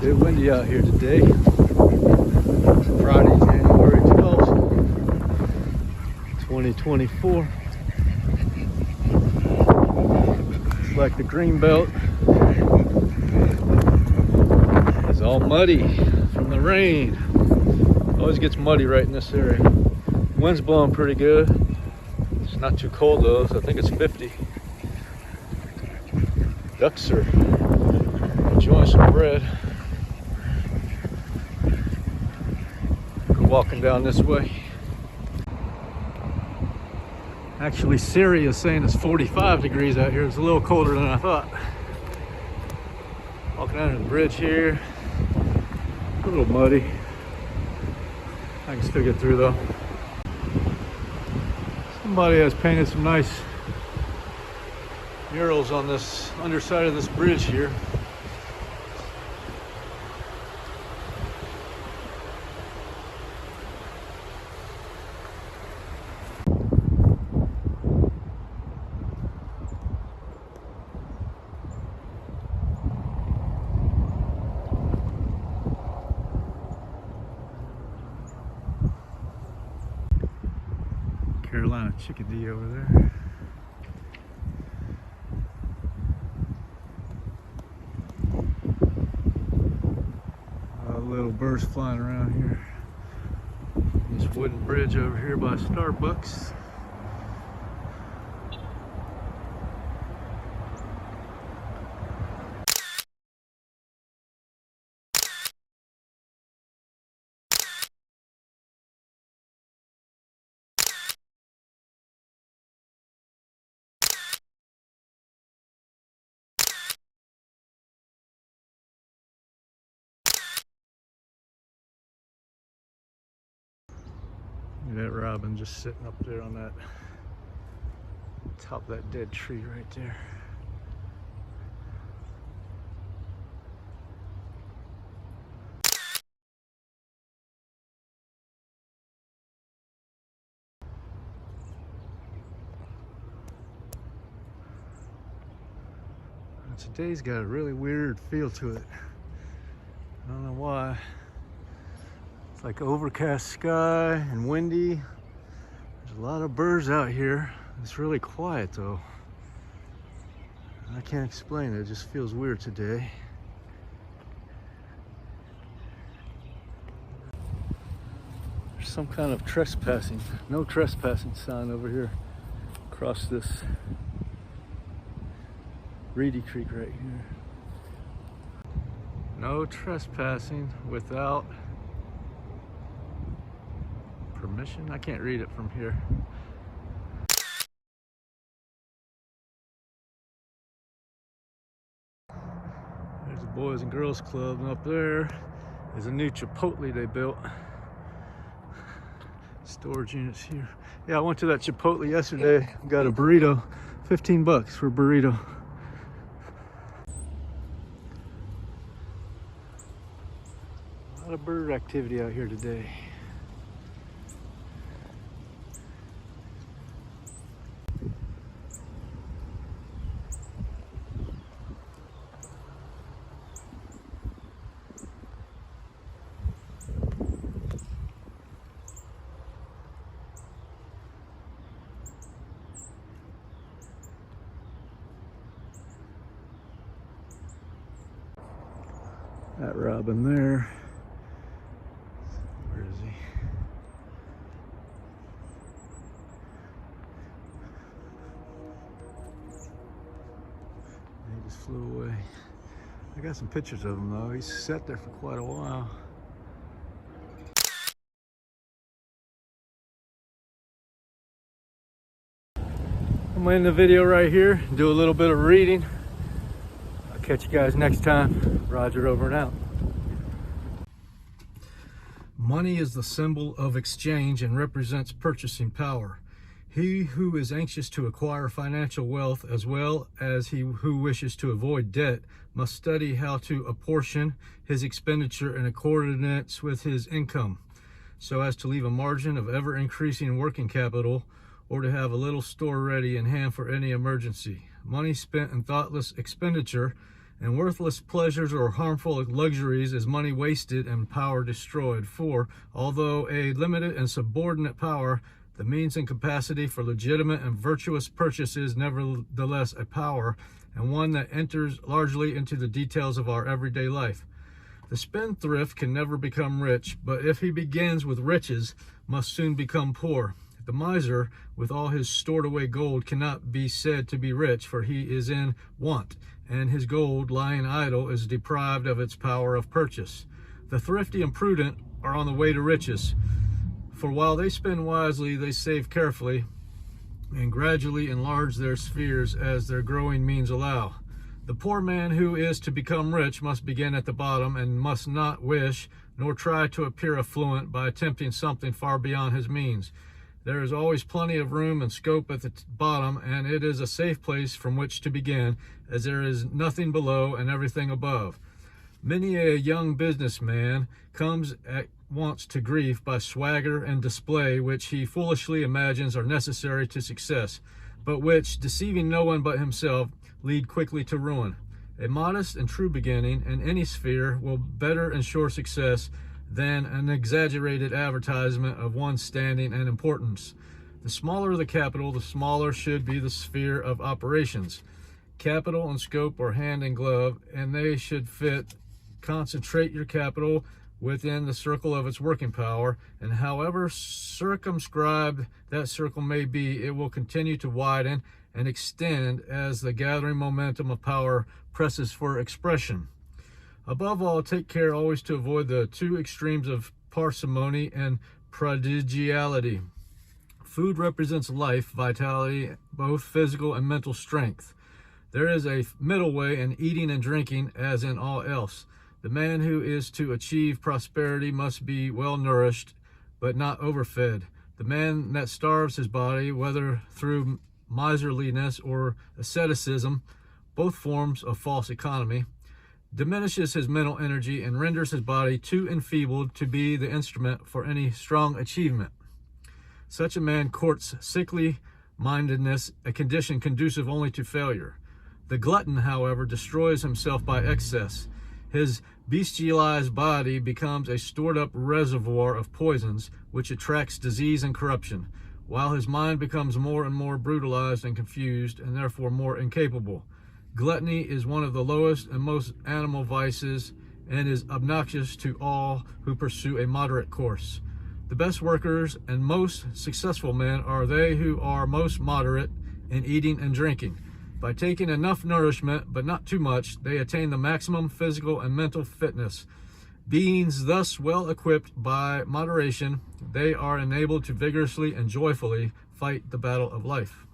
bit windy out here today. Friday, January 12th, 2024. It's like the green belt is all muddy from the rain. Always gets muddy right in this area. Wind's blowing pretty good. It's not too cold though, so I think it's 50. Ducks are enjoying some bread. Walking down this way. Actually, Siri is saying it's 45 degrees out here. It's a little colder than I thought. Walking under the bridge here. A little muddy. I can still get through though. Somebody has painted some nice murals on this underside of this bridge here. Carolina chickadee over there. Little birds flying around here. This wooden bridge over here by Starbucks. Look at that robin just sitting up there on that top of that dead tree right there. And today's got a really weird feel to it. I don't know why. It's like overcast sky and windy. There's a lot of birds out here. It's really quiet though. I can't explain it. It just feels weird today. There's some kind of trespassing, no trespassing sign over here across this Reedy Creek right here. No trespassing without permission. I can't read it from here. There's the Boys and Girls Club, and up there is a new Chipotle they built. Storage units here. Yeah, I went to that Chipotle yesterday. Got a burrito. 15 bucks for a burrito. A lot of bird activity out here today. That robin there. Where is he? He just flew away. I got some pictures of him though. He's sat there for quite a while. I'm gonna end the video right here, do a little bit of reading. I'll catch you guys next time. Roger, over and out. Money is the symbol of exchange and represents purchasing power. He who is anxious to acquire financial wealth, as well as he who wishes to avoid debt, must study how to apportion his expenditure in accordance with his income, so as to leave a margin of ever-increasing working capital, or to have a little store ready in hand for any emergency. Money spent in thoughtless expenditure And worthless pleasures or harmful luxuries is money wasted and power destroyed. For, although a limited and subordinate power, the means and capacity for legitimate and virtuous purchase is nevertheless a power, and one that enters largely into the details of our everyday life. The spendthrift can never become rich, but if he begins with riches, must soon become poor. The miser, with all his stored away gold, cannot be said to be rich, for he is in want, and his gold, lying idle, is deprived of its power of purchase. The thrifty and prudent are on the way to riches, for while they spend wisely, they save carefully, and gradually enlarge their spheres as their growing means allow. The poor man who is to become rich must begin at the bottom, and must not wish nor try to appear affluent by attempting something far beyond his means. There is always plenty of room and scope at the bottom, and it is a safe place from which to begin, as there is nothing below and everything above. Many a young businessman comes at once to grief by swagger and display, which he foolishly imagines are necessary to success, but which, deceiving no one but himself, lead quickly to ruin. A modest and true beginning in any sphere will better ensure success than an exaggerated advertisement of one's standing and importance. The smaller the capital, the smaller should be the sphere of operations. Capital and scope are hand in glove, and they should fit. Concentrate your capital within the circle of its working power, and however circumscribed that circle may be, it will continue to widen and extend as the gathering momentum of power presses for expression. Above all, take care always to avoid the two extremes of parsimony and prodigality. Food represents life, vitality, both physical and mental strength. There is a middle way in eating and drinking, as in all else. The man who is to achieve prosperity must be well nourished, but not overfed. The man that starves his body, whether through miserliness or asceticism, both forms of false economy, diminishes his mental energy and renders his body too enfeebled to be the instrument for any strong achievement. Such a man courts sickly mindedness, a condition conducive only to failure. The glutton, however, destroys himself by excess. His bestialized body becomes a stored-up reservoir of poisons, which attracts disease and corruption, while his mind becomes more and more brutalized and confused, and therefore more incapable. Gluttony is one of the lowest and most animal vices, and is obnoxious to all who pursue a moderate course. The best workers and most successful men are they who are most moderate in eating and drinking. By taking enough nourishment, but not too much, they attain the maximum physical and mental fitness. Beings thus well equipped by moderation, they are enabled to vigorously and joyfully fight the battle of life.